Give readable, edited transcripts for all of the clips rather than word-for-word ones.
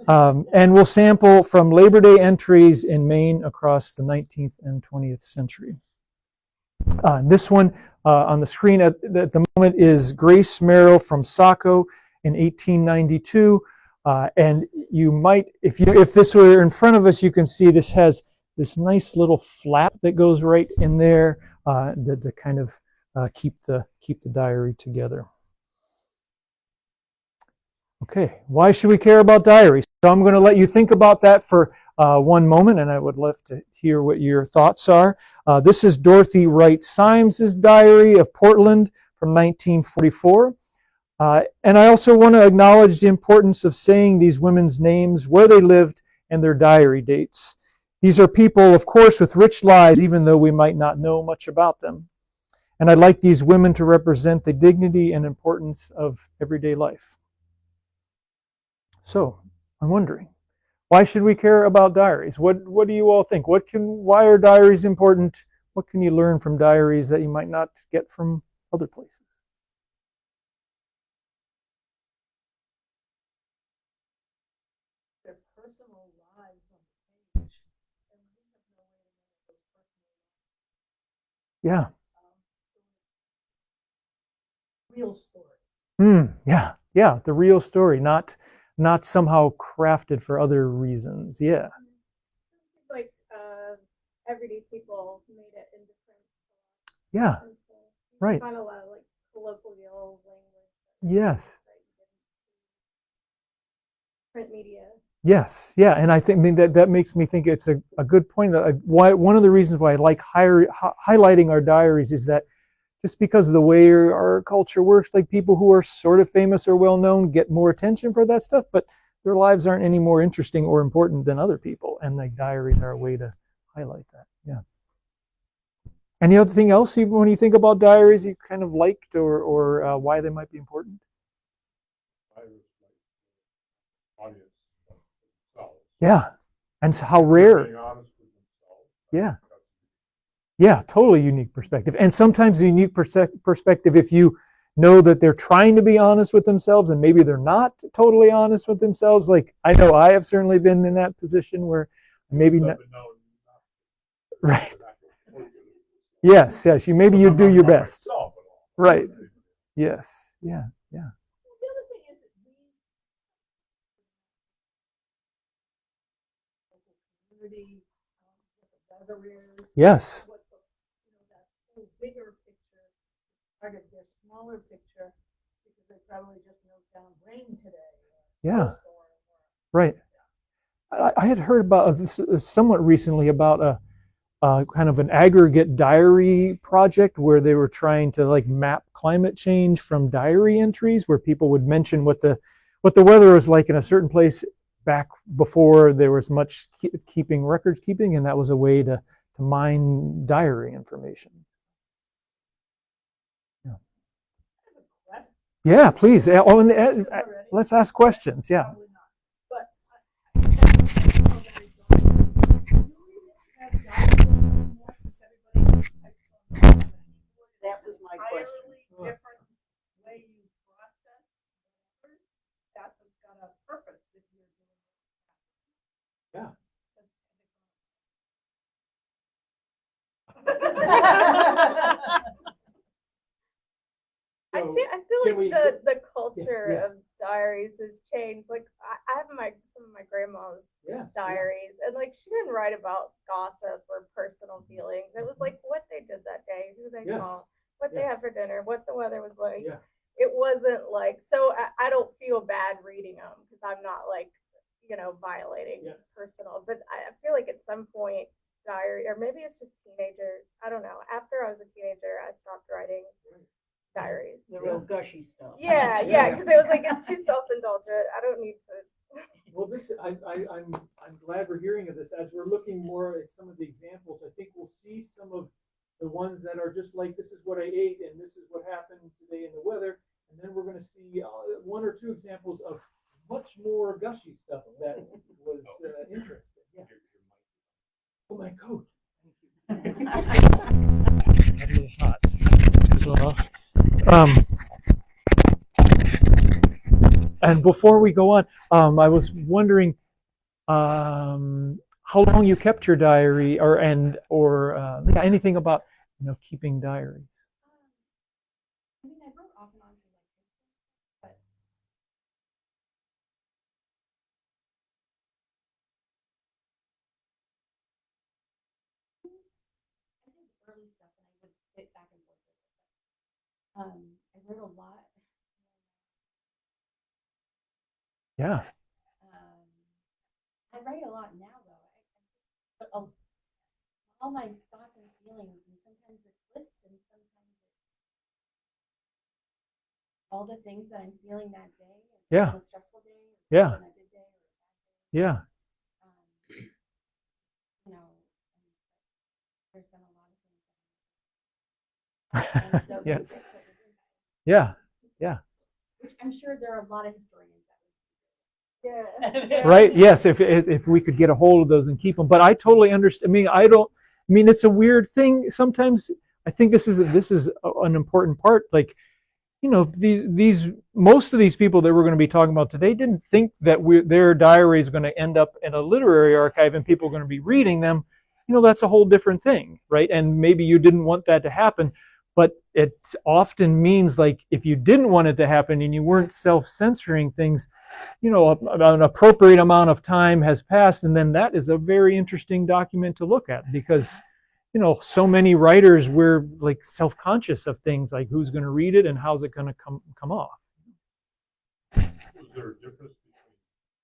And we'll sample from Labor Day entries in Maine across the 19th and 20th century. This one on the screen at the moment is Grace Merrill from Saco in 1892. And you might, if this were in front of us, you can see this has this nice little flap that goes right in there to kind of keep the diary together. Okay, why should we care about diaries? So I'm going to let you think about that for one moment, and I would love to hear what your thoughts are. This is Dorothy Wright Symes's diary of Portland from 1944. And I also want to acknowledge the importance of saying these women's names, where they lived, and their diary dates. These are people, of course, with rich lives, even though we might not know much about them. And I'd like these women to represent the dignity and importance of everyday life. So, I'm wondering, why should we care about diaries? What do you all think? Why are diaries important? What can you learn from diaries that you might not get from other places? Their personal lives on the page, and we have no way to know those personal lives. Yeah. Real story. Yeah, the real story, not somehow crafted for other reasons. Yeah. Like everyday people made it in different. Yeah. Right. Find a lot of like colloquial language. Yes. Print media. Yes. Yeah. And I think that makes me think it's a good point. That one of the reasons why I like highlighting our diaries is that just because of the way our culture works, like people who are sort of famous or well-known get more attention for that stuff, but their lives aren't any more interesting or important than other people. And like diaries are a way to highlight that. Yeah. Any other thing else when you think about diaries you kind of liked or why they might be important? Yeah. And so how rare. Yeah. Yeah, totally unique perspective. And sometimes a unique perspective if you know that they're trying to be honest with themselves and maybe they're not totally honest with themselves. Like, I know I have certainly been in that position where maybe not. Right. Yes, maybe you do your best. Right. Yes. Yeah. Yes. Bigger picture, part of their smaller picture, because they probably just note down rain today. Yeah. Right. I had heard about this somewhat recently about a kind of an aggregate diary project where they were trying to like map climate change from diary entries, where people would mention what the weather was like in a certain place back before there was much records keeping, and that was a way to mine diary information. Yeah, please. Oh, and let's ask questions. Yeah. That was my question. Different way you process numbers. That's got a purpose if you're doing it. I feel like the culture of diaries has changed. Like I have some of my grandma's diaries, and like she didn't write about gossip or personal feelings. It was like what they did that day, who they saw, what they had for dinner, what the weather was like. It wasn't like, so I don't feel bad reading them because I'm not like, violating personal. But I feel like at some point diary, or maybe it's just teenagers. I don't know. After I was a teenager, I stopped writing diaries. The real gushy stuff. Yeah, because it was like it's too self-indulgent. I don't need to. Well, I'm glad we're hearing of this. As we're looking more at some of the examples, I think we'll see some of the ones that are just like, this is what I ate and this is what happened today in the weather, and then we're going to see one or two examples of much more gushy stuff that was interesting. Yeah. Oh, my coat. Thank you. A little hot as well. And before we go on, I was wondering how long you kept your diary, or yeah, anything about keeping diaries. I mean, I wrote off and on through but I did early stuff and I would fit back and forth with it. I wrote a lot. Yeah. I write a lot now though. But all my thoughts and feelings, and sometimes it's lists, and sometimes it's all the things that I'm feeling that day. Yeah. On a stressful day. Yeah. On a good day. Or a bad day. Yeah. There's been a lot of things. So Yes. Yeah. Yeah. Which I'm sure there are a lot of historians that would. Yeah. Right. Yes. If we could get a hold of those and keep them, but I totally understand. I mean, it's a weird thing. Sometimes I think this is an important part. Like, these most of these people that we're going to be talking about today didn't think that their diary is going to end up in a literary archive and people are going to be reading them. That's a whole different thing, right? And maybe you didn't want that to happen, but it often means, like, if you didn't want it to happen and you weren't self-censoring things, an appropriate amount of time has passed, and then that is a very interesting document to look at, because so many writers, we're like self-conscious of things like who's going to read it and how's it going to come off. Is there a difference between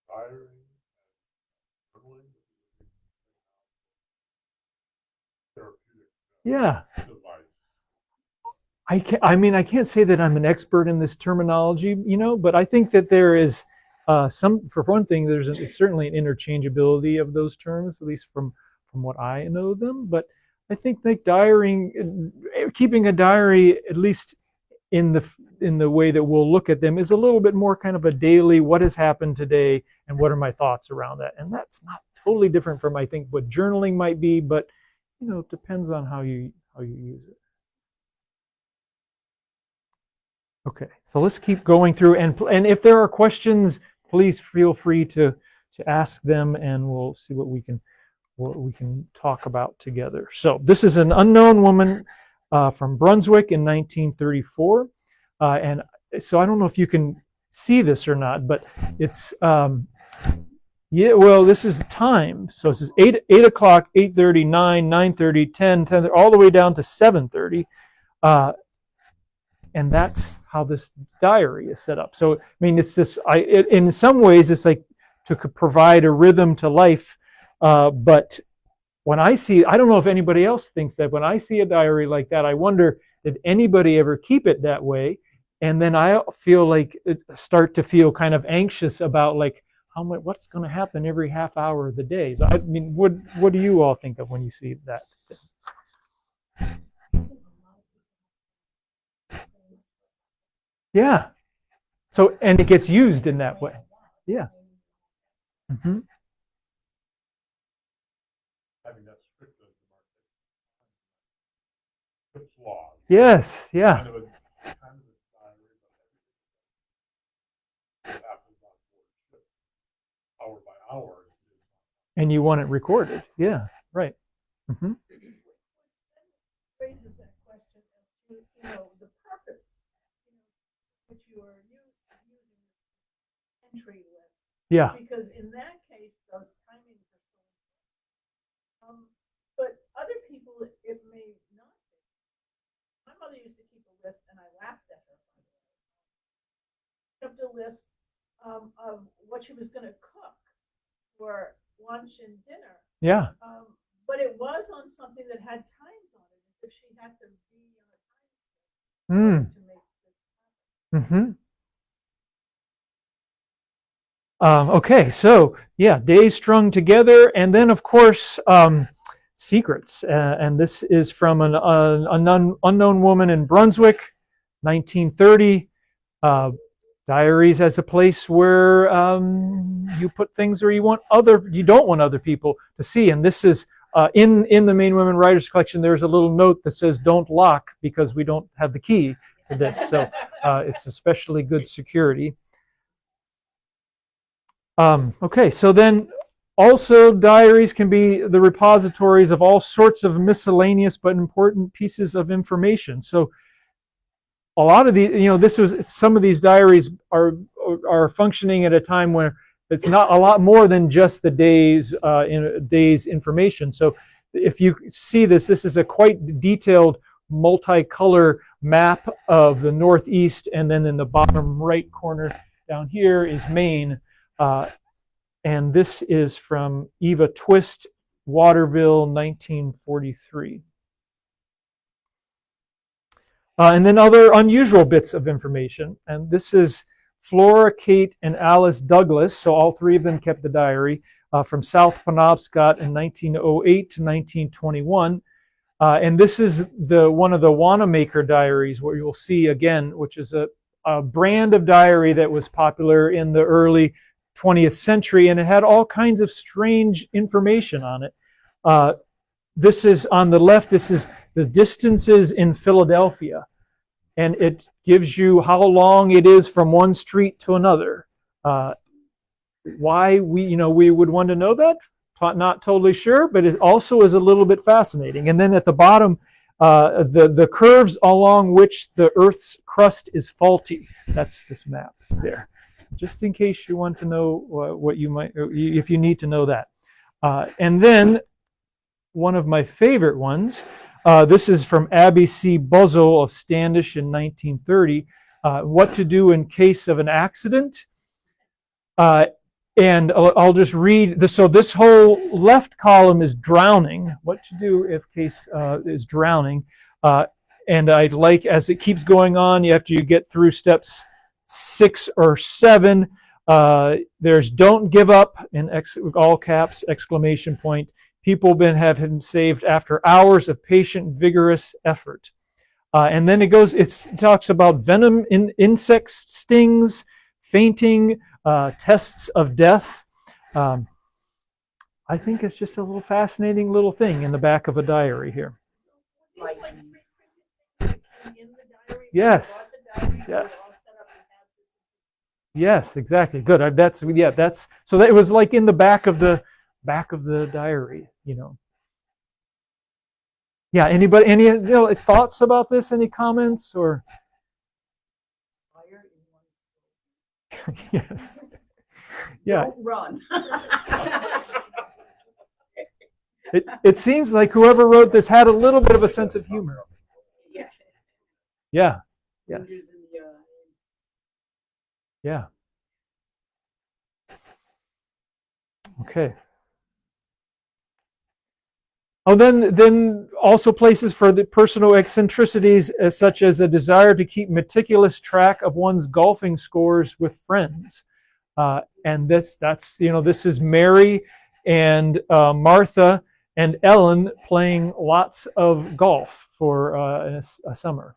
diary and journaling? Yeah. Device. I can't say that I'm an expert in this terminology, but I think that there is for one thing, there's certainly an interchangeability of those terms, at least from what I know them. But I think like keeping a diary, at least in the way that we'll look at them, is a little bit more kind of a daily, what has happened today and what are my thoughts around that. And that's not totally different from, I think, what journaling might be, but it depends on how you use it. Okay, so let's keep going through, and if there are questions, please feel free to ask them, and we'll see what we can talk about together. So this is an unknown woman from Brunswick in 1934, and so I don't know if you can see this or not, but it's yeah. Well, this is time. So this is 8 o'clock, 8:30, 9, 9:30, 10, 10, all the way down to 7:30. And that's how this diary is set up. So, I mean, it's this, in some ways, it's like to provide a rhythm to life. But when I don't know if anybody else thinks that, when I see a diary like that, I wonder, did anybody ever keep it that way? And then I start to feel kind of anxious about, like, what's going to happen every half hour of the day. So, I mean, what do you all think of when you see that? Yeah. So, and it gets used in that way. Yeah. Mm-hmm. Having that strict law. Yes. Yeah. Kind of a diary, but happens on board hour by hour. And you want it recorded. Yeah. Right. Mm-hmm. Raises that question as to, the purpose, which you are using entry list. Yeah. Because in that case, those timings are so but other people, it may not be. My mother used to keep a list, and I laughed at her. She kept a list of what she was going to cook for lunch and dinner. Yeah. But it was on something that had times on it. If she had to be on a time to make this happen. Mm-hmm. Okay, so yeah, days strung together, and then of course secrets, and this is from an unknown woman in Brunswick, 1930. Diaries as a place where you put things where you don't want other people to see, and this is in the Maine Women Writers Collection. There's a little note that says "Don't lock" because we don't have the key to this, so it's especially good security. Okay, so then also diaries can be the repositories of all sorts of miscellaneous but important pieces of information. So a lot of the, some of these diaries are functioning at a time where it's not a lot more than just the day's information. So if you see this is a quite detailed multicolor map of the Northeast, and then in the bottom right corner down here is Maine. And this is from Eva Twist, Waterville, 1943. And then other unusual bits of information. And this is Flora, Kate, and Alice Douglas. So all three of them kept the diary from South Penobscot in 1908 to 1921. And this is one of the Wanamaker diaries, where you'll see again, which is a brand of diary that was popular in the early 20th century, and it had all kinds of strange information on it. This is on the left, this is the distances in Philadelphia, and it gives you how long it is from one street to another. Why we would want to know that? Not totally sure, but it also is a little bit fascinating. And then at the bottom, the curves along which the Earth's crust is faulty. That's this map there, just in case you want to know what you might, if you need to know that. And then one of my favorite ones, this is from Abby C. Buzzle of Standish in 1930, what to do in case of an accident. And I'll just read this. So this whole left column is drowning. What to do if case is drowning. And I'd like, as it keeps going on, after you get through steps 6 or 7, there's don't give up in all caps, exclamation point. People have been saved after hours of patient, vigorous effort. And then it talks about venom in insect stings, fainting, tests of death. I think it's just a little fascinating little thing in the back of a diary here. Yes. Yes. Yes, exactly. Good. That's so that it was like in the back of the diary, Yeah, anybody any thoughts about this? Any comments or yes. Yeah. Don't run. It seems like whoever wrote this had a little bit of a sense of humor. Yeah. Yes. Yeah. Okay. Oh, then also places for the personal eccentricities, such as a desire to keep meticulous track of one's golfing scores with friends. And this is Mary and Martha and Ellen playing lots of golf for a summer.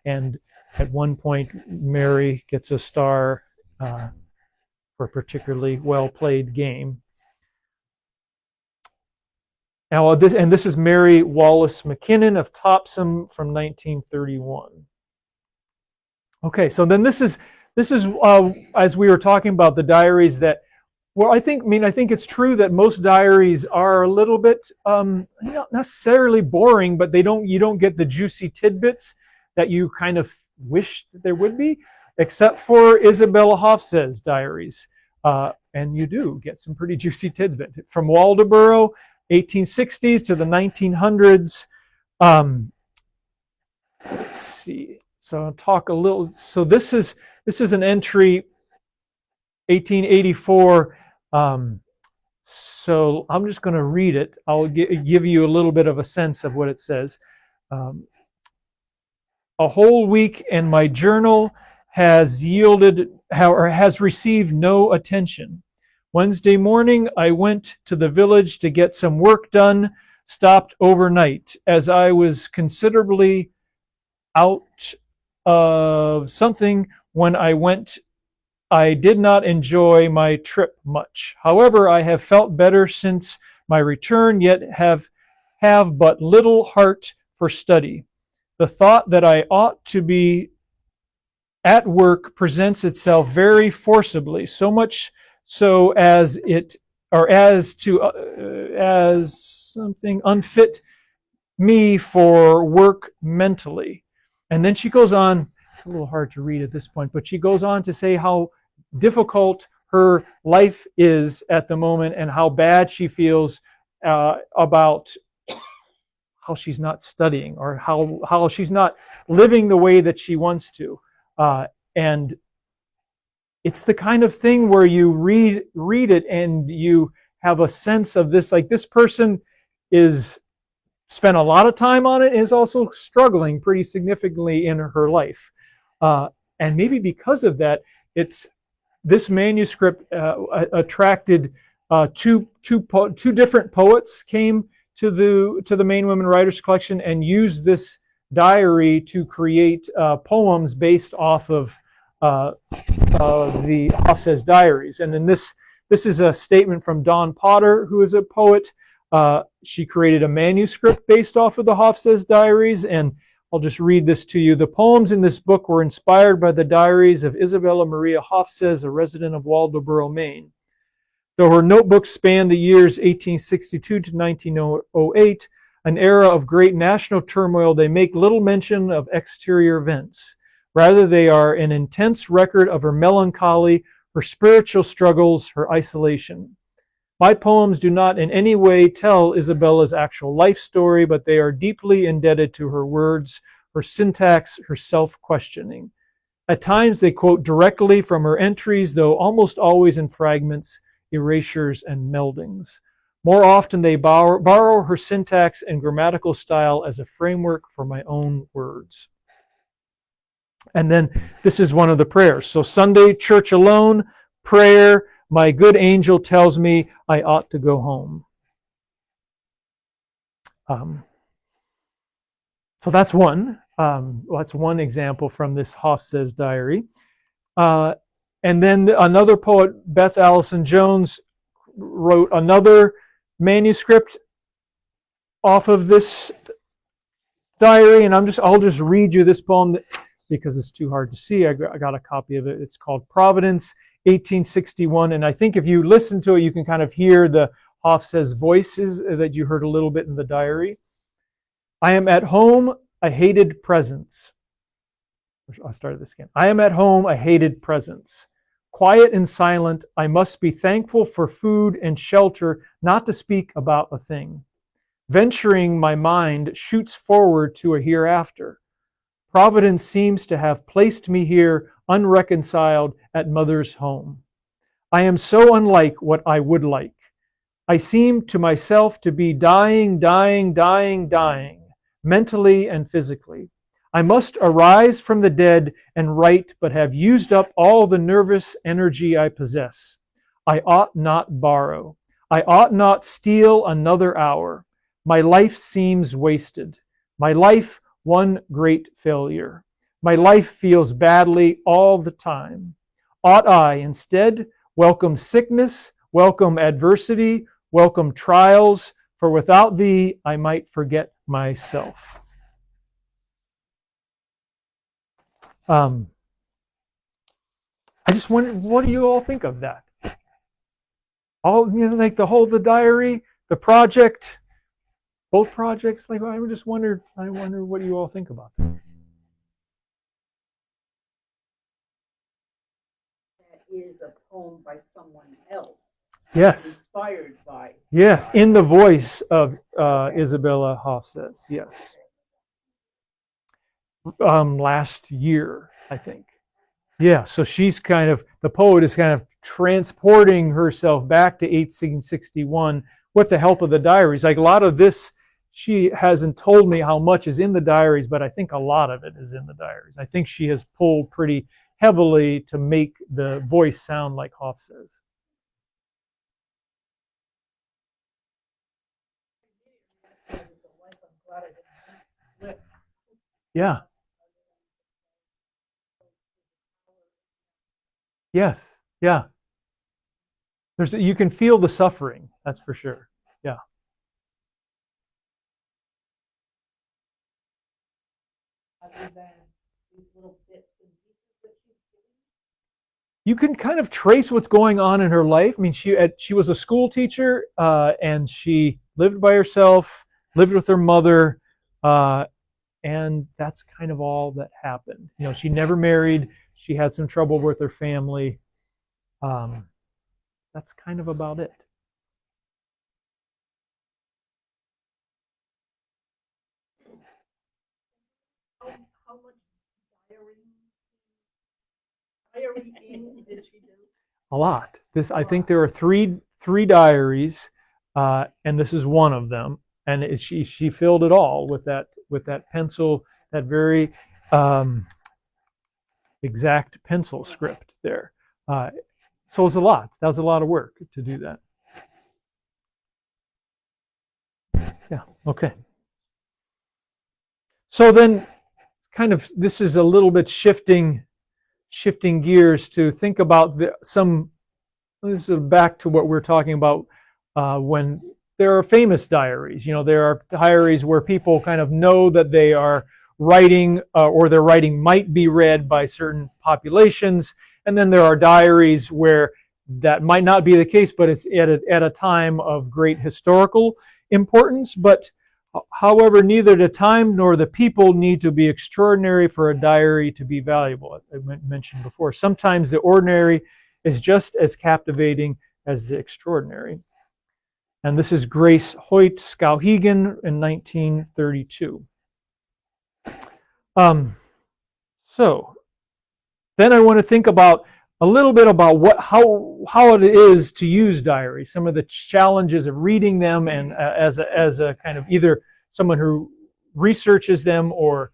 And at one point, Mary gets a star for a particularly well-played game. Now, this is Mary Wallace McKinnon of Topsham from 1931. Okay, so then this is as we were talking about the diaries that, well, I think it's true that most diaries are a little bit not necessarily boring, but you don't get the juicy tidbits that you kind of wish that there would be, except for Isabella Hofstede's diaries, and you do get some pretty juicy tidbits from Waldoboro, 1860s to the 1900s. Let's see. So I'll talk a little. So this is an entry, 1884. So I'm just going to read it. I'll give you a little bit of a sense of what it says. A whole week and my journal has received no attention. Wednesday morning, I went to the village to get some work done, stopped overnight. As I was considerably out of something when I went, I did not enjoy my trip much. However, I have felt better since my return, yet have but little heart for study. The thought that I ought to be at work presents itself very forcibly, so much so as it, or as to, as something unfit me for work mentally. And then she goes on, it's a little hard to read at this point, but she goes on to say how difficult her life is at the moment and how bad she feels about how she's not studying, or how she's not living the way that she wants to. And it's the kind of thing where you read it and you have a sense of this, like this person is spent a lot of time on it and is also struggling pretty significantly in her life. And maybe because of that, it's this manuscript attracted two different poets came to the Maine Women Writers Collection and used this diary to create poems based off of the Hofstad's diaries. And then this is a statement from Dawn Potter, who is a poet. She created a manuscript based off of the Hofstad's diaries, and I'll just read this to you. The poems in this book were inspired by the diaries of Isabella Maria Hofstad, a resident of Waldoboro, Maine. Though her notebooks span the years 1862 to 1908, an era of great national turmoil, they make little mention of exterior events. Rather, they are an intense record of her melancholy, her spiritual struggles, her isolation. My poems do not in any way tell Isabella's actual life story, but they are deeply indebted to her words, her syntax, her self-questioning. At times they quote directly from her entries, though almost always in fragments, erasures, and meldings. More often they borrow her syntax and grammatical style as a framework for my own words. And then this is one of the prayers. So Sunday, church alone, prayer, my good angel tells me I ought to go home. So that's one. That's one example from this Hofstad's diary. And then another poet, Beth Allison Jones, wrote another manuscript off of this diary, and I'll just read you this poem because it's too hard to see. I got a copy of it. It's called Providence, 1861, and I think if you listen to it, you can kind of hear the Hofstad's voices that you heard a little bit in the diary. I am at home, a hated presence. I'll start this again. I am at home, a hated presence. Quiet and silent, I must be thankful for food and shelter, not to speak about a thing. Venturing, my mind shoots forward to a hereafter. Providence seems to have placed me here unreconciled at mother's home. I am so unlike what I would like. I seem to myself to be dying, mentally and physically. I must arise from the dead and write, but have used up all the nervous energy I possess. I ought not borrow. I ought not steal another hour. My life seems wasted. My life one great failure. My life feels badly all the time. Ought I instead welcome sickness, welcome adversity, welcome trials, for without thee I might forget myself. I just wonder, what do you all think of that? All, like the diary, the project, both projects. Like, I wonder what you all think about that. That is a poem by someone else. Yes. Inspired by. Yes, in the voice of Isabella Hofstad. Yes. Last year, I think. Yeah, so she's kind of, the poet is kind of transporting herself back to 1861 with the help of the diaries. Like a lot of this, she hasn't told me how much is in the diaries, but I think a lot of it is in the diaries. I think she has pulled pretty heavily to make the voice sound like Hofstad's. Yeah. Yes. Yeah. You can feel the suffering. That's for sure. Yeah. Other than these little bits and pieces that she's giving. you can kind of trace what's going on in her life. I mean, she was a school teacher, and she lived by herself, lived with her mother, and that's kind of all that happened. You know, she never married. She had some trouble with her family. That's kind of about it. How much diarying did she do? A lot. I think there are three diaries, and this is one of them. And she filled it all with that pencil, that very exact pencil script there. So it's a lot. That was a lot of work to do that. Yeah. Okay. So then, kind of, this is a little bit shifting gears to think about this is back to what we're talking about when there are famous diaries. You know, there are diaries where people kind of know that they are writing, or their writing might be read by certain populations, and then there are diaries where that might not be the case, but it's at a time of great historical importance. But however, neither the time nor the people need to be extraordinary for a diary to be valuable. I mentioned before, sometimes the ordinary is just as captivating as the extraordinary. And this is Grace Hoyt Skowhegan in 1932. So then I want to think about a little bit about how it is to use diaries, some of the challenges of reading them, and as a kind of either someone who researches them or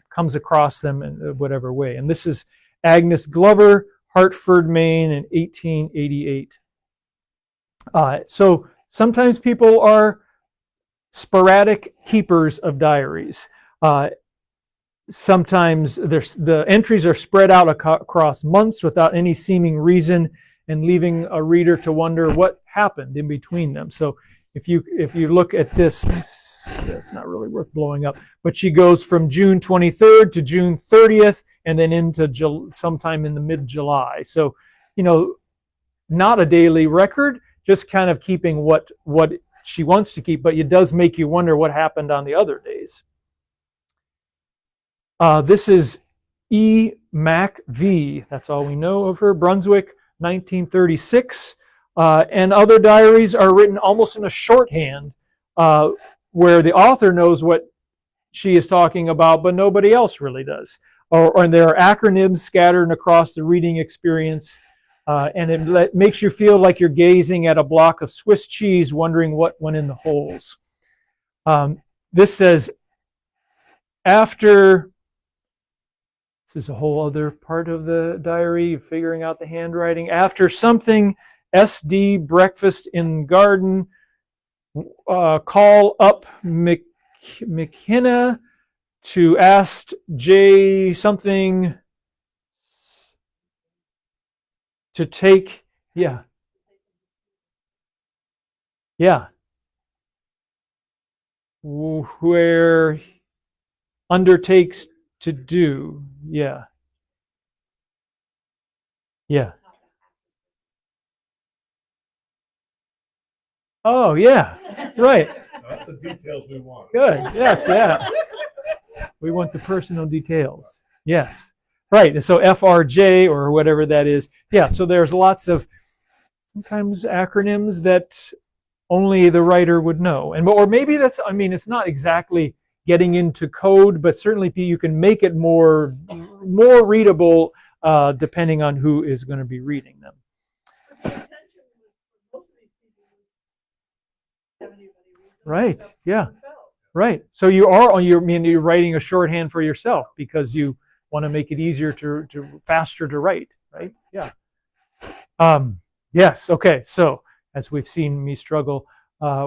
comes across them in whatever way. And this is Agnes Glover, Hartford, Maine, in 1888. So sometimes people are sporadic keepers of diaries. Sometimes the entries are spread out across months without any seeming reason, and leaving a reader to wonder what happened in between them. So if you look at this, it's not really worth blowing up, but she goes from June 23rd to June 30th, and then into sometime in the mid-July. So, you know, not a daily record, just kind of keeping what she wants to keep, but it does make you wonder what happened on the other days. This is E. Mac V. That's all we know of her. Brunswick, 1936. And other diaries are written almost in a shorthand, where the author knows what she is talking about, but nobody else really does. Or there are acronyms scattered across the reading experience, and it makes you feel like you're gazing at a block of Swiss cheese, wondering what went in the holes. This says, after... This is a whole other part of the diary, figuring out the handwriting. After something, SD breakfast in garden, call up McKenna to ask J something to take, yeah, where undertakes to do, yeah. Oh, yeah, right. That's the details we want. Good, yes, yeah. We want the personal details, yes. Right, and so FRJ or whatever that is, yeah, so there's lots of sometimes acronyms that only the writer would know. Or maybe that's, I mean, it's not exactly getting into code, but certainly you can make it more readable depending on who is going to be reading them. Right, yeah, right. So you're writing a shorthand for yourself because you want to make it easier faster to write, right? Yeah. Yes, okay, so as we've seen me struggle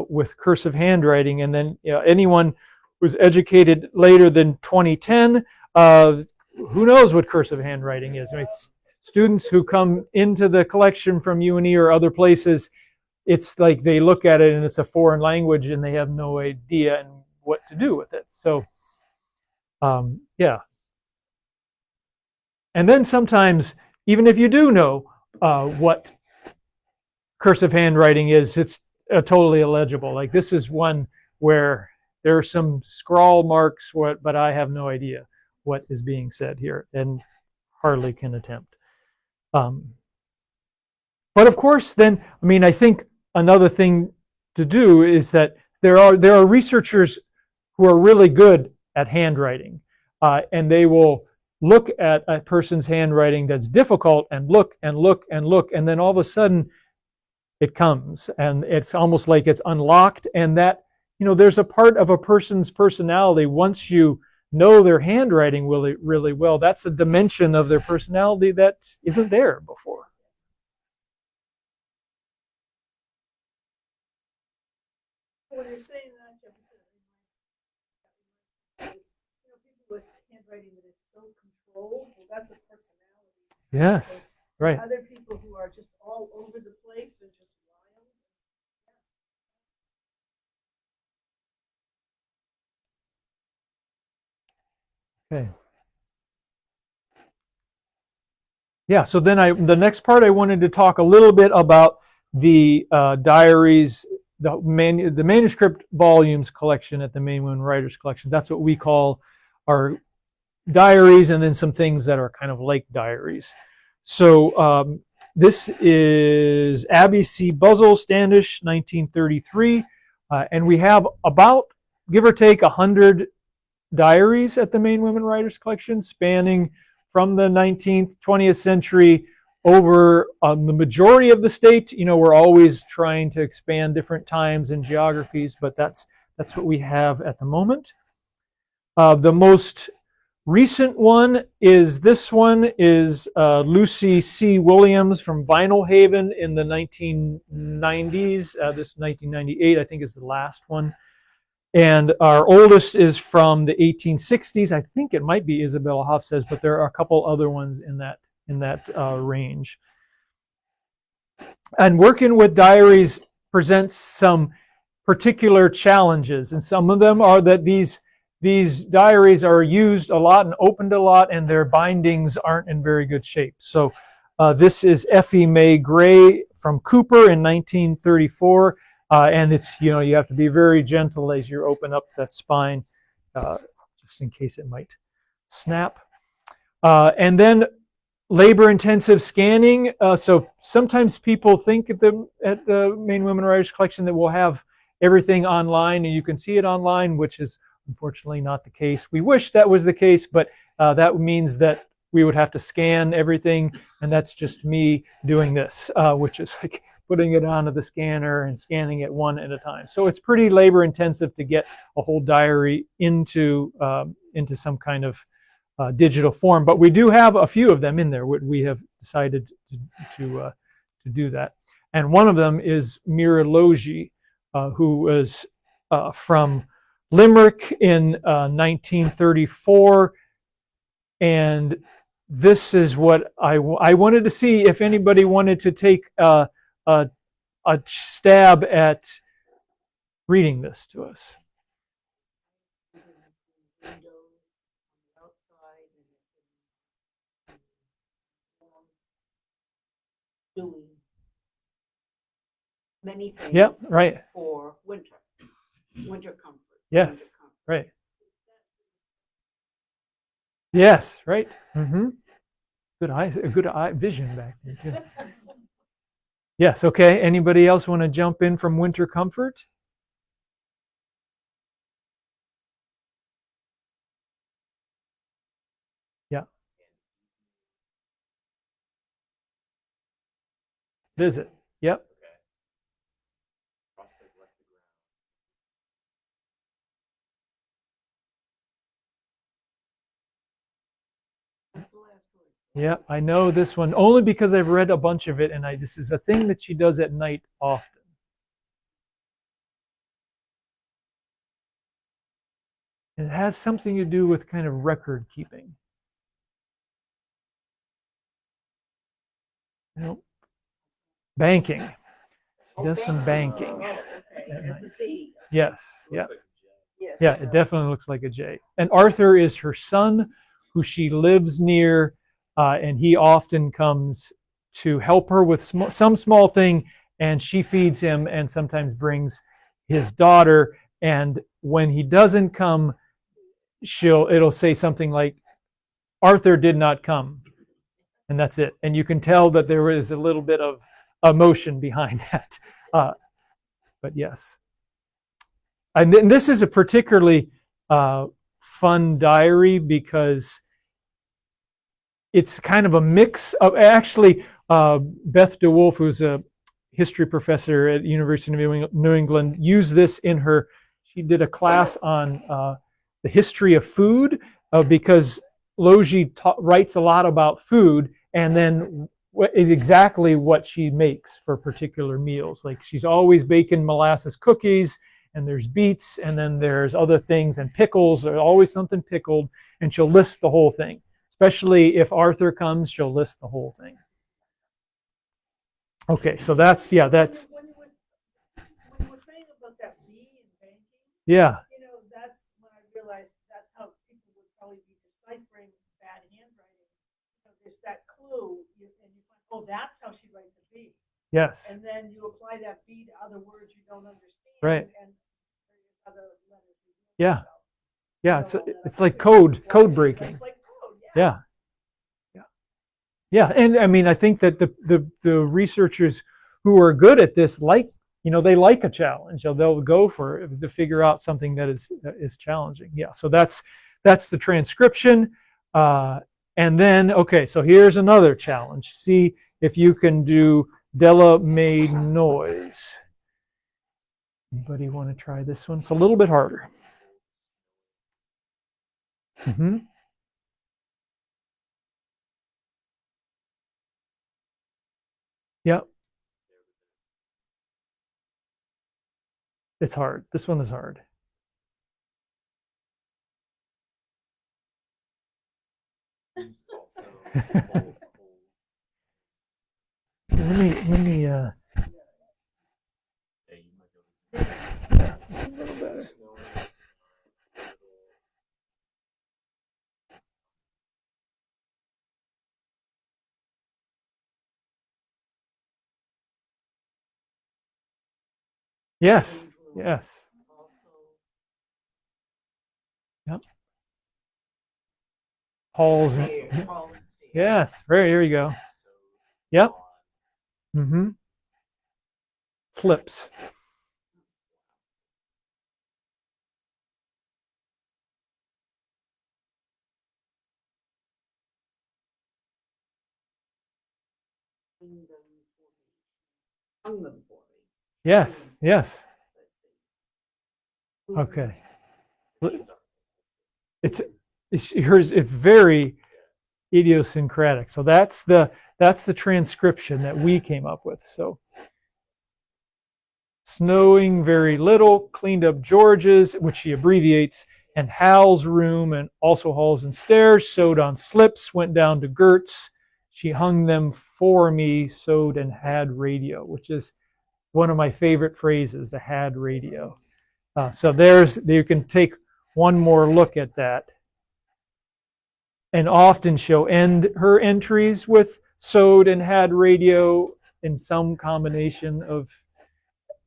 with cursive handwriting, and then anyone who's educated later than 2010, who knows what cursive handwriting is? Right? Students who come into the collection from UNE or other places, it's like they look at it and it's a foreign language and they have no idea what to do with it. So, yeah. And then sometimes, even if you do know what cursive handwriting is, it's totally illegible. Like this is one where there are some scrawl marks, but I have no idea what is being said here, and hardly can attempt. But of course, then, I mean, I think another thing to do is that there are researchers who are really good at handwriting, and they will look at a person's handwriting that's difficult and look and look and look, and then all of a sudden it comes, and it's almost like it's unlocked, and that, you know, there's a part of a person's personality, once you know their handwriting really, really well, that's a dimension of their personality that isn't there before. When you're saying that, Jefferson, you know, people with handwriting that is so controlled, well, that's a personality. Yes, right. Other people who are just all over the place and just wild. Okay. Yeah, so then the next part I wanted to talk a little bit about the diaries, the manuscript volumes collection at the Maine Women Writers Collection. That's what we call our diaries, and then some things that are kind of like diaries. So this is Abby C. Buzzle, Standish, 1933, and we have about, give or take, 100 diaries at the Maine Women Writers Collection, spanning from the 19th, 20th century over the majority of the state. You know, we're always trying to expand different times and geographies, but that's what we have at the moment. The most recent one is this one is Lucy C. Williams from Vinyl Haven in the 1990s. This 1998, I think, is the last one. And our oldest is from the 1860s. I think it might be Isabella Hofstad's, but there are a couple other ones in that range. And working with diaries presents some particular challenges, and some of them are that these diaries are used a lot and opened a lot, and their bindings aren't in very good shape. So this is Effie Mae Gray from Cooper in 1934. And it's, you know, you have to be very gentle as you open up that spine, just in case it might snap. And then labor-intensive scanning. So sometimes people think at the Maine Women Writers Collection that we'll have everything online and you can see it online, which is unfortunately not the case. We wish that was the case, but that means that we would have to scan everything, and that's just me doing this, which is like putting it onto the scanner and scanning it one at a time. So it's pretty labor intensive to get a whole diary into some kind of digital form. But we do have a few of them in there. We have decided to do that. And one of them is Mira Logie, who was from Limerick in 1934. And this is what I wanted to see if anybody wanted to take a stab at reading this to us. Doing many things. Yep, right. For winter comfort. Yes, winter comfort. Right. Yes, right. Mm-hmm. Good eye vision back there too. Yes, okay. Anybody else want to jump in from winter comfort? Yeah. Visit. Yep. Yeah, I know this one only because I've read a bunch of it, and this is a thing that she does at night often. And it has something to do with kind of record keeping. Nope. Banking. She does some banking. Yes. Yeah. Yeah, it definitely looks like a J. And Arthur is her son, who she lives near and he often comes to help her with some small thing, and she feeds him and sometimes brings his daughter. And when he doesn't come, it'll say something like, Arthur did not come, and that's it. And you can tell that there is a little bit of emotion behind that. But yes. And this is a particularly fun diary because it's kind of a mix of, actually, Beth DeWolf, who's a history professor at the University of New England, used this in her, she did a class on the history of food, because Logie writes a lot about food, and then exactly what she makes for particular meals. Like she's always baking molasses cookies, and there's beets, and then there's other things, and pickles. There's always something pickled, and she'll list the whole thing. Especially if Arthur comes, she'll list the whole thing. Okay, so that's, yeah, that's. When you were saying about that bee and banking, Yeah. you know, that's when I realized that's how people would probably be deciphering bad handwriting. So there's that clue, and you find, oh, that's how she writes a bee. Yes. And then you apply that bee to other words you don't understand. Right. And other letters. Yeah. Yeah. It's like code breaking. It's like code, yeah. Yeah, and I mean, I think that the researchers who are good at this, like, you know, they like a challenge. They'll go for it to figure out something that is challenging. Yeah, so that's the transcription. And then, okay, so here's another challenge. See if you can do Della made noise. Anybody want to try this one? It's a little bit harder. Mm-hmm. Yep. It's hard. This one is hard. let me yeah, it's a little better. Yes. Yes. Yep. Halls. Yes. There you go. Yep. Mm-hmm. Slips. Yes. Yes. Okay. It's very idiosyncratic. So that's the transcription that we came up with. So snowing very little, cleaned up George's, which she abbreviates, and Hal's room, and also halls and stairs, sewed on slips, went down to Gert's. She hung them for me, sewed and had radio, which is one of my favorite phrases, the had radio. So you can take one more look at that. And often she'll end her entries with sewed and had radio in some combination of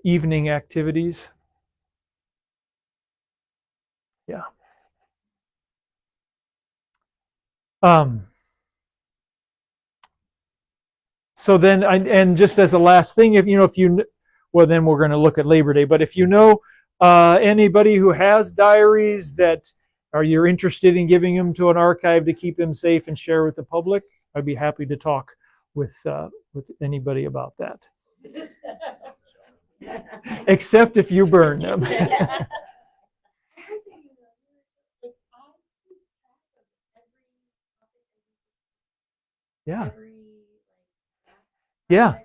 evening activities. Yeah. So then, and just as a last thing, well, then we're going to look at Labor Day. But if you know anybody who has diaries that you're interested in giving them to an archive to keep them safe and share with the public, I'd be happy to talk with anybody about that. Except if you burn them. Yeah. Yeah.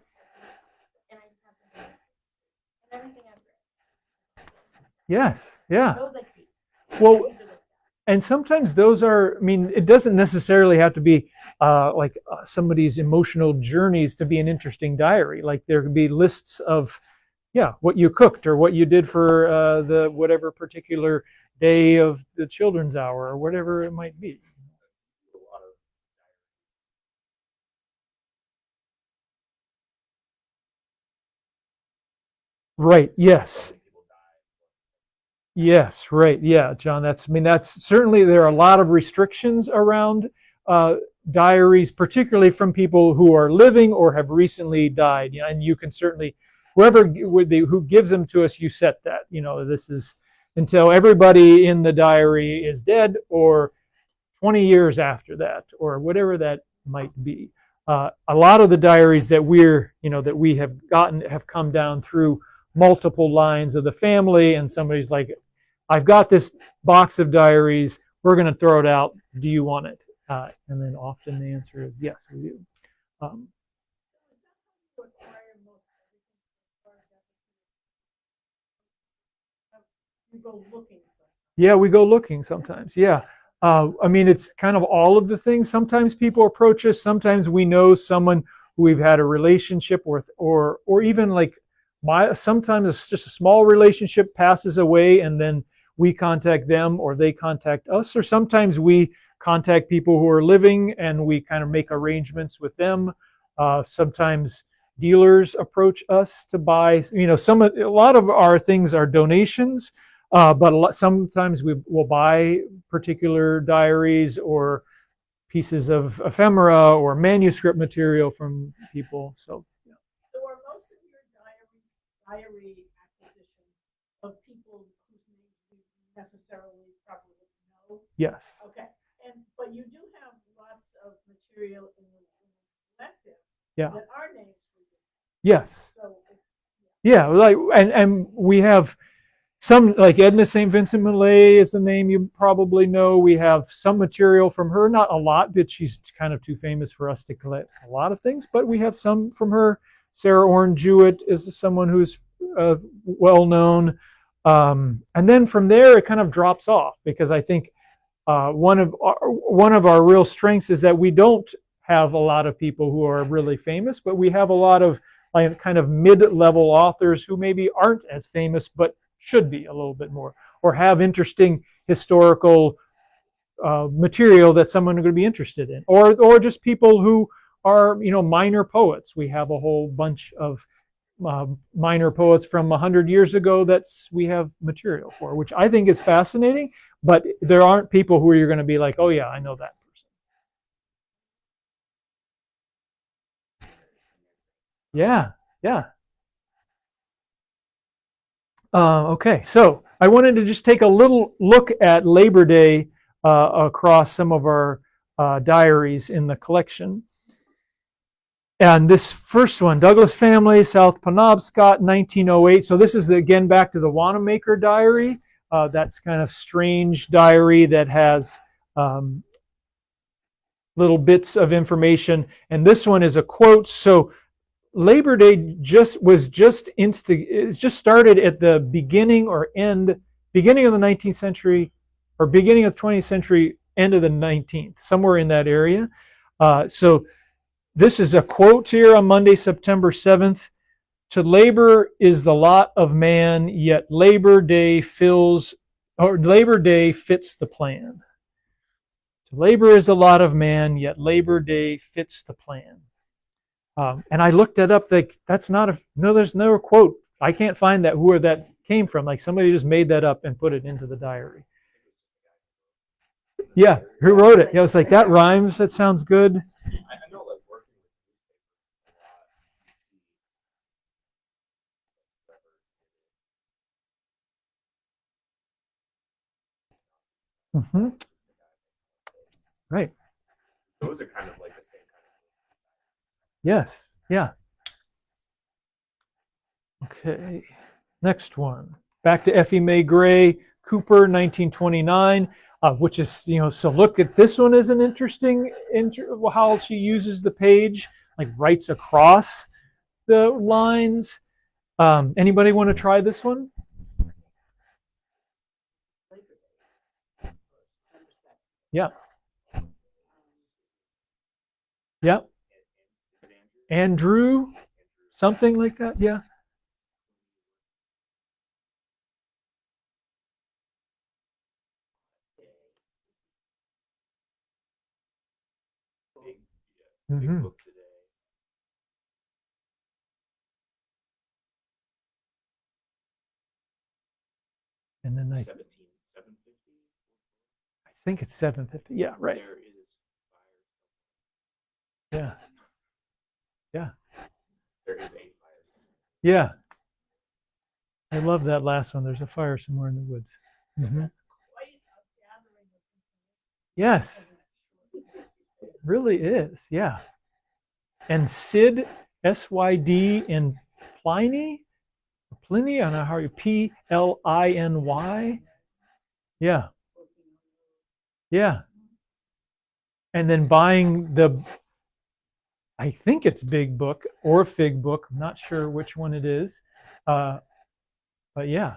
Yes. Yeah. Well, and sometimes those are, I mean, it doesn't necessarily have to be somebody's emotional journeys to be an interesting diary. Like there could be lists of, what you cooked or what you did for the whatever particular day of the children's hour or whatever it might be. Right. Yes. Yes, right. Yeah, John, that's certainly there are a lot of restrictions around diaries, particularly from people who are living or have recently died. Yeah, and you can certainly, who gives them to us, you set that. This is until everybody in the diary is dead or 20 years after that or whatever that might be. A lot of the diaries that we have gotten have come down through multiple lines of the family, and somebody's like, I've got this box of diaries. We're going to throw it out. Do you want it? And then often the answer is yes, we do. You go looking. Yeah, we go looking sometimes. Yeah. I mean, it's kind of all of the things. Sometimes people approach us. Sometimes we know someone who we've had a relationship with, or even like sometimes it's just a small relationship passes away, and then we contact them, or they contact us. Or sometimes we contact people who are living, and we kind of make arrangements with them. Sometimes dealers approach us to buy. A lot of our things are donations. But sometimes we will buy particular diaries or pieces of ephemera or manuscript material from people. So are most of your diary acquisitions of people whose names we necessarily probably know? yes. Okay. But you do have lots of material in the collective Yeah. that our names we do. Yes. So yeah, and we have some, like Edna St. Vincent Millay is a name you probably know. We have some material from her, not a lot, but she's kind of too famous for us to collect a lot of things, but we have some from her. Sarah Orne Jewett is someone who's well known. And then from there, it kind of drops off, because I think one of our real strengths is that we don't have a lot of people who are really famous, but we have a lot of kind of mid-level authors who maybe aren't as famous, but should be a little bit more, or have interesting historical material that someone is going to be interested in, or just people who are minor poets. We have a whole bunch of minor poets from 100 years ago we have material for, which I think is fascinating. But there aren't people who you're going to be like, oh yeah, I know that person. Yeah, yeah. Okay, so I wanted to just take a little look at Labor Day across some of our diaries in the collection. And this first one, Douglas family, South Penobscot, 1908. So this is, again, back to the Wanamaker diary. That's kind of strange diary that has little bits of information. And this one is a quote. So Labor Day just started at the beginning of the 19th century, or beginning of the 20th century, end of the 19th, somewhere in that area. So this is a quote here on Monday, September 7th. To labor is the lot of man, yet Labor Day fits the plan. To labor is the lot of man, yet Labor Day fits the plan. And I looked that up. There's no quote. I can't find where that came from. Like somebody just made that up and put it into the diary. Yeah, who wrote it? Yeah, I was like, that rhymes. That sounds good. I know, like working with newspapers a lot. Right. Those are kind of like the same kind of. Yes. Yeah. Okay. Next one. Back to Effie Mae Gray, Cooper, 1929. Which is, so look at this one as an interesting, how she uses the page, like writes across the lines. Anybody want to try this one? Yeah. Yeah. Andrew, something like that. Yeah. Mm-hmm. And then I 750. think it's 750. Yeah, right. There is Yeah. Yeah. there is a fire. Yeah. I love that last one. There's a fire somewhere in the woods. Mhm. Quite a gathering of Yes, it really is. Yeah. And Sid, S-Y-D, in Pliny, I don't know how you, P-L-I-N-Y. Yeah. Yeah. And then buying I think it's Big Book or Fig Book. I'm not sure which one it is. But yeah,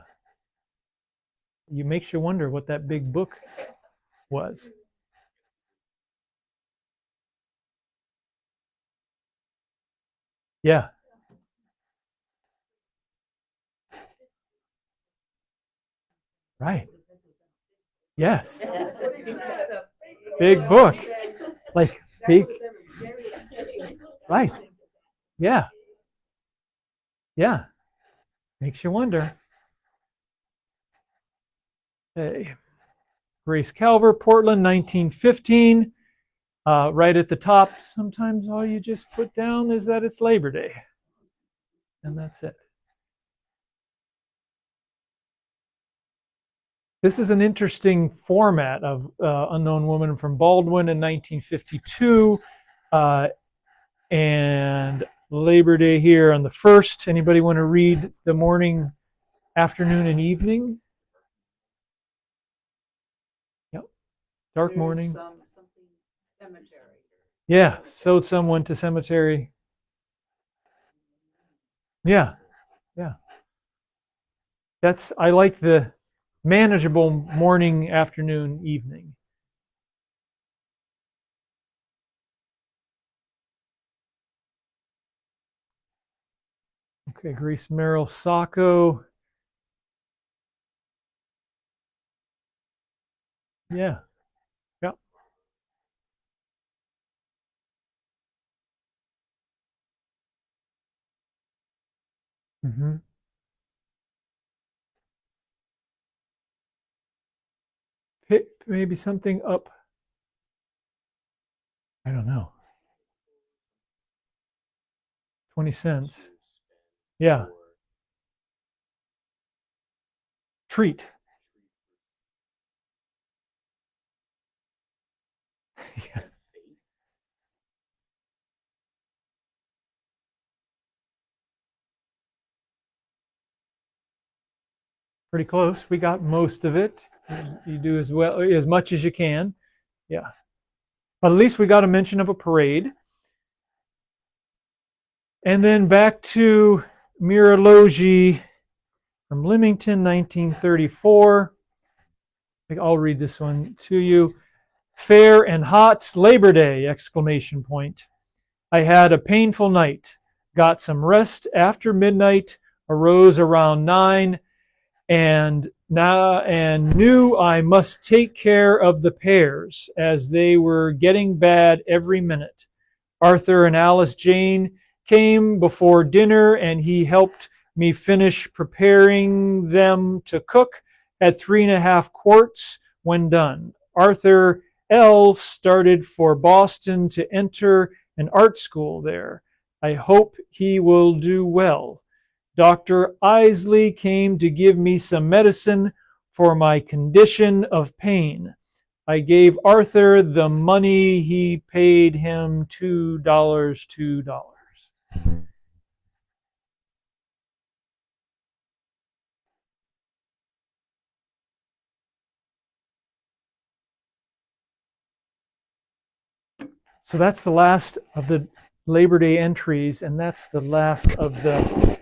you makes you wonder what that big book was. Yeah. Right. Yes. That's what he said. Big book. Like big. Right. Yeah. Yeah. Makes you wonder. Hey. Grace Calver, Portland, 1915. Right at the top, sometimes all you just put down is that it's Labor Day. And that's it. This is an interesting format of Unknown Woman from Baldwin in 1952. And Labor Day here on the 1st. Anybody want to read the morning, afternoon, and evening? Yep. Dark morning. Something cemetery. Yeah. Sewed someone to cemetery. Yeah. Yeah. I like the manageable morning, afternoon, evening. Okay, Grace Merrill Sacco. Yeah. Yeah. Mm-hmm. Pick maybe something up. I don't know. 20 cents. Yeah. Treat. Yeah. Pretty close. We got most of it. You do as well, as much as you can. Yeah. But at least we got a mention of a parade. And then back to Mirologi from Leamington, 1934. I'll read this one to you. Fair and hot Labor Day! Exclamation point. I had a painful night. Got some rest after midnight. Arose around 9. And knew I must take care of the pears as they were getting bad every minute. Arthur and Alice Jane came before dinner, and he helped me finish preparing them to cook at 3.5 quarts when done. Arthur L. started for Boston to enter an art school there. I hope he will do well. Dr. Isley came to give me some medicine for my condition of pain. I gave Arthur the money. He paid him $2. So that's the last of the Labor Day entries, and that's the last of the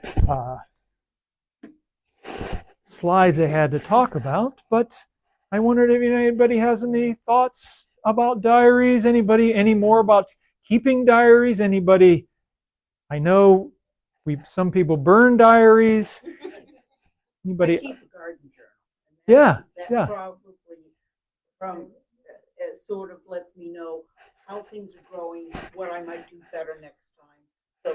slides I had to talk about. But I wondered if anybody has any thoughts about diaries. Any more about keeping diaries? Anybody? I know some people burn diaries. Anybody? I keep a garden journal. Yeah, That yeah. probably it sort of lets me know how things are growing, what I might do better next time. So,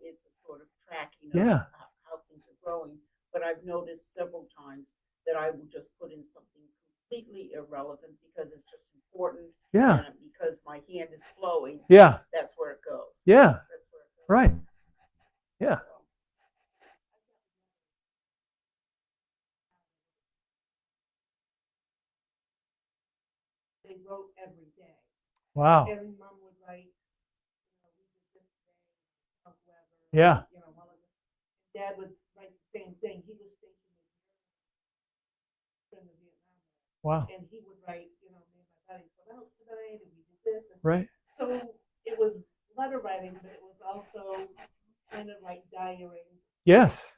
it's a sort of tracking of Yeah. how things are growing. But I've noticed several times that I will just put in something completely irrelevant because it's just important. Yeah. And because my hand is flowing. Yeah. That's where it goes. Yeah. That's where it goes. Right. Yeah. They wrote every day. Wow. Every mom would write, we did this today, whoever. Yeah. Dad would write the same thing. He was thinking in the Vietnam War. Wow. And he would write, me and my buddies went out today and we did this. And Right. so it was letter writing, but it was also kind of like diary. Yes.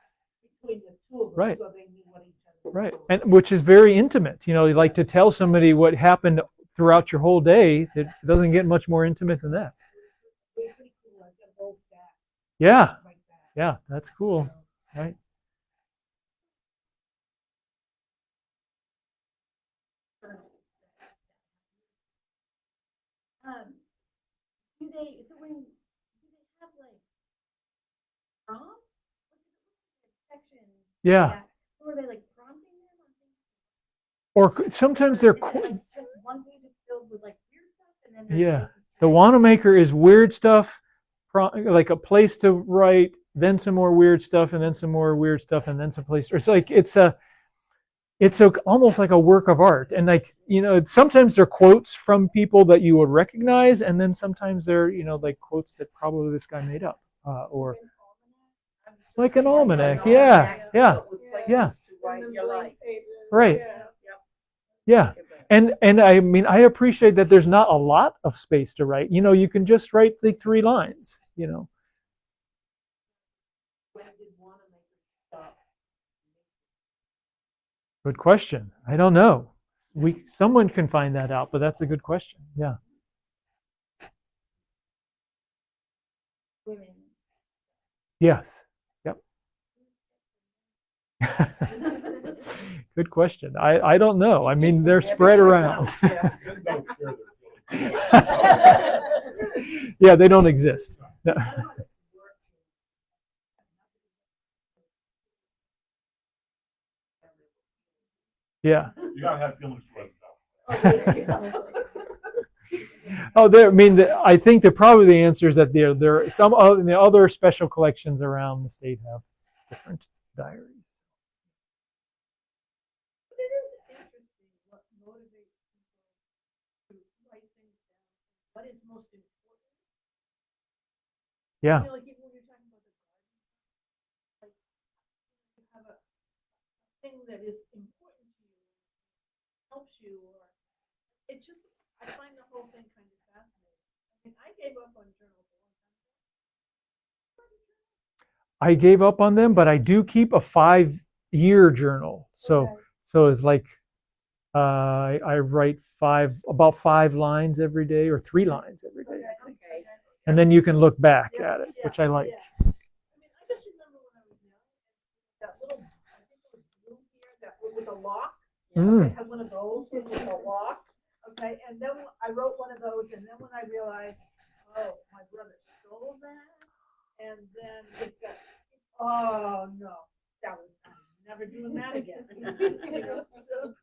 Between the two of them, right. So they knew what each other Right. was. And which is very intimate. Like to tell somebody what happened throughout your whole day, it doesn't get much more intimate than that. Pretty cool, like a whole stack. Yeah. Like that. Yeah, that's cool. Right. Do they have like prompts? Sections? Yeah. So are they like prompting them on things? Or sometimes they're like just one page is filled with like weird stuff and then there's yeah. places The Wanamaker is weird stuff, like a place to write, then some more weird stuff, and then some more weird stuff, and then some place. It's like it's almost like a work of art. And like sometimes they're quotes from people that you would recognize, and then sometimes they're like quotes that probably this guy made up, or like an almanac. Yeah, yeah, yeah. Right. Yeah. And I mean, I appreciate that there's not a lot of space to write. You can just write the 3 lines. When did Wanamaker stop? Good question. I don't know. Someone can find that out, but that's a good question. Yeah. women. Yes. Yep. Good question. I don't know. I mean, they're spread around. Yeah, they don't exist. No. Yeah. You gotta have feelings for stuff. Oh, there. I mean, I think that probably the answer is that there are some of the other special collections around the state have different diaries. But it is interesting what motivates people to write things down. What is most important? Yeah. Like even when you're talking about the garden, like you have a thing that is important to you, helps you, or it just, I find the whole thing kind of fascinating. I mean, I gave up on journals a long time ago. I gave up on them, but I do keep a 5-year journal. So it's like I write about 5 lines every day, or 3 lines every day, I think. And then you can look back at it, which I like. I mean, I just remember when I was young, that little, I think it was blue here, that with a lock. Mm. I had one of those with a lock. Okay, and then I wrote one of those, and then when I realized, oh, my brother stole that, and then it got, oh no, I'm never doing that again. So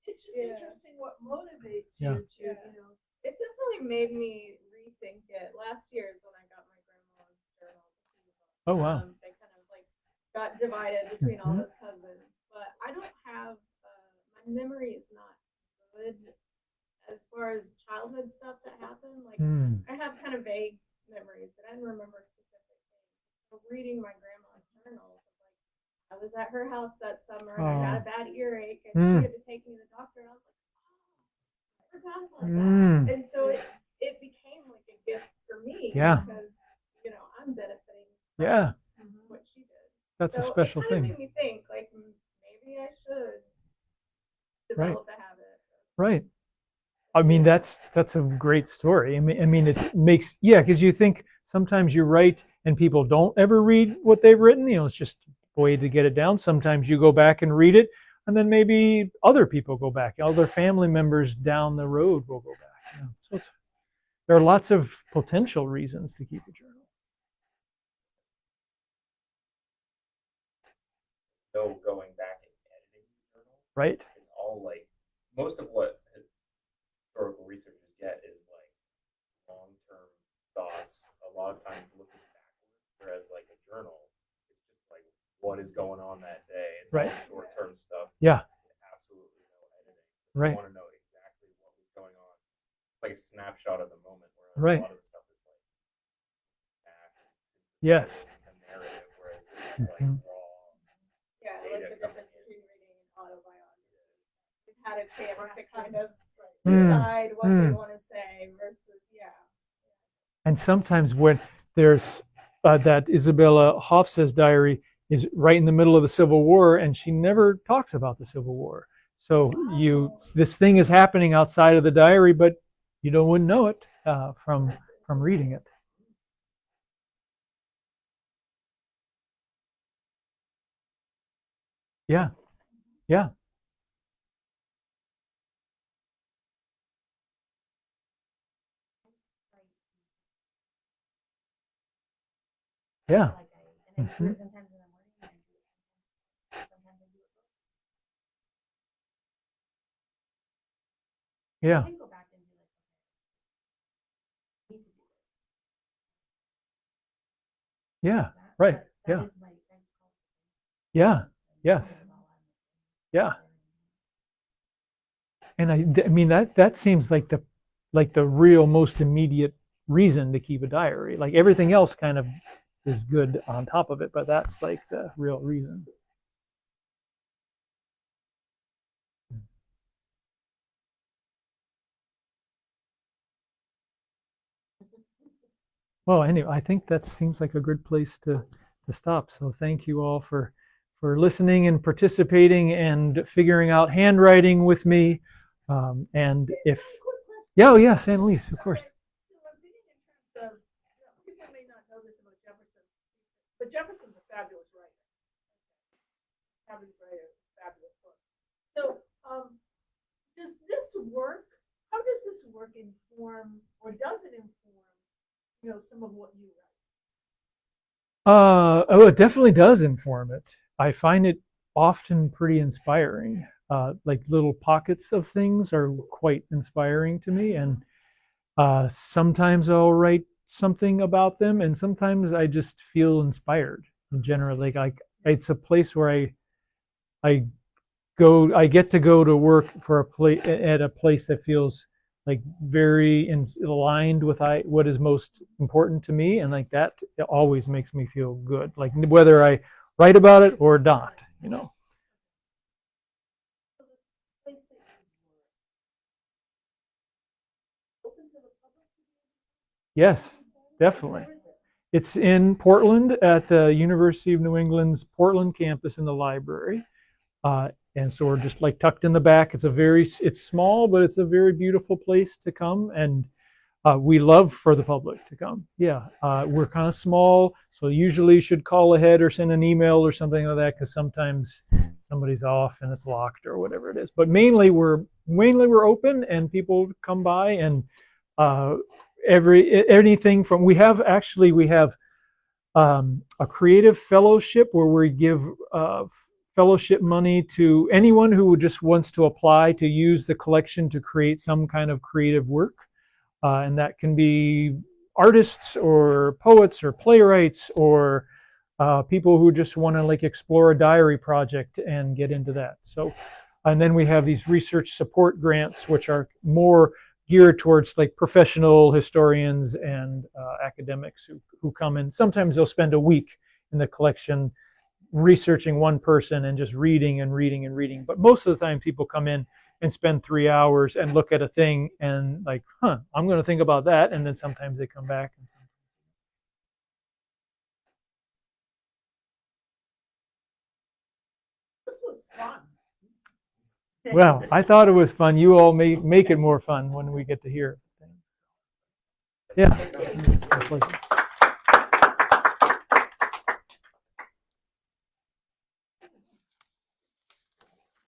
it's just interesting what motivates you to, It definitely made me rethink it. Last year is when I got my grandma's journal. Oh, wow. They kind of like got divided between all his cousins, but I don't have, my memory is not good as far as childhood stuff that happened. Like I have kind of vague memories, but I didn't remember specific things. So reading my grandma's journals, like I was at her house that summer and I got a bad earache and she had to take me to the doctor and I was like, I forgot about that. And so it became like a gift for me because I'm benefiting from what she did. That's a special it thing. Made me think like maybe I should develop a habit. Right. I mean, that's a great story. I mean, it makes, because you think sometimes you write and people don't ever read what they've written. It's just a way to get it down. Sometimes you go back and read it, and then maybe other people go back. Other family members down the road will go back. So there are lots of potential reasons to keep a journal. No going back and editing the Right. It's all like, most of what historical researchers get is like long-term thoughts, a lot of times looking backwards, whereas like a journal, it's just like what is going on that day. It's Right. all short-term stuff. Yeah. Absolutely no editing. Right. You want to know exactly what was going on. It's like a snapshot of the moment, whereas Right. a lot of the stuff is like back and Yes. a narrative, whereas this is like Mhm. raw. Yeah, Data like the coming difference in. between reading an autobiography. We've had a chance to kind of Mm. decide what we Mm. want to say versus, yeah. And sometimes when there's that Isabella Hofsa's diary is right in the middle of the Civil War, and she never talks about the Civil War. So this thing is happening outside of the diary, but you wouldn't know it from reading it. Yeah, yeah, yeah. And I do Mhm. it sometimes in the morning, and I do it sometimes I do it. I Yeah, can go back and do like, okay, I need to do this. yeah, That, right, but that yeah, is like, that's called, yeah, yes, putting it all on the- yeah. And I mean that seems like the real most immediate reason to keep a diary. Like everything else kind of is good on top of it, but that's like the real reason. Well, anyway, I think that seems like a good place to stop. So thank you all for listening and participating and figuring out handwriting with me. And if yeah, oh yes, Annalise, of course. So I'm thinking in terms of, people may not know this about Jefferson, but Jefferson's a fabulous writer. Fabulous writer, fabulous book. So, does this work? How does this work inform, or does it inform, some of what you write? Oh, it definitely does inform it. I find it often pretty inspiring. Like little pockets of things are quite inspiring to me, and sometimes I'll write something about them, and sometimes I just feel inspired. Generally, like it's a place where I I get to go to work for at a place that feels like very aligned with what is most important to me, and like that it always makes me feel good, like whether I write about it or not. Yes, definitely. It's in Portland at the University of New England's Portland campus in the library. And so we're just like tucked in the back. It's small, but it's a very beautiful place to come. And we love for the public to come. Yeah, we're kind of small, so usually you should call ahead or send an email or something like that, because sometimes somebody's off and it's locked or whatever it is. But mainly we're open and people come by, and anything from we have a creative fellowship where we give fellowship money to anyone who just wants to apply to use the collection to create some kind of creative work. And that can be artists or poets or playwrights or people who just want to like explore a diary project and get into that. So, and then we have these research support grants, which are more geared towards like professional historians and academics who come in. Sometimes they'll spend a week in the collection researching one person and just reading and reading and reading. But most of the time people come in and spend 3 hours and look at a thing and like, I'm going to think about that. And then sometimes they come back. This was fun. Well, I thought it was fun. You all make it more fun when we get to hear things. Yeah.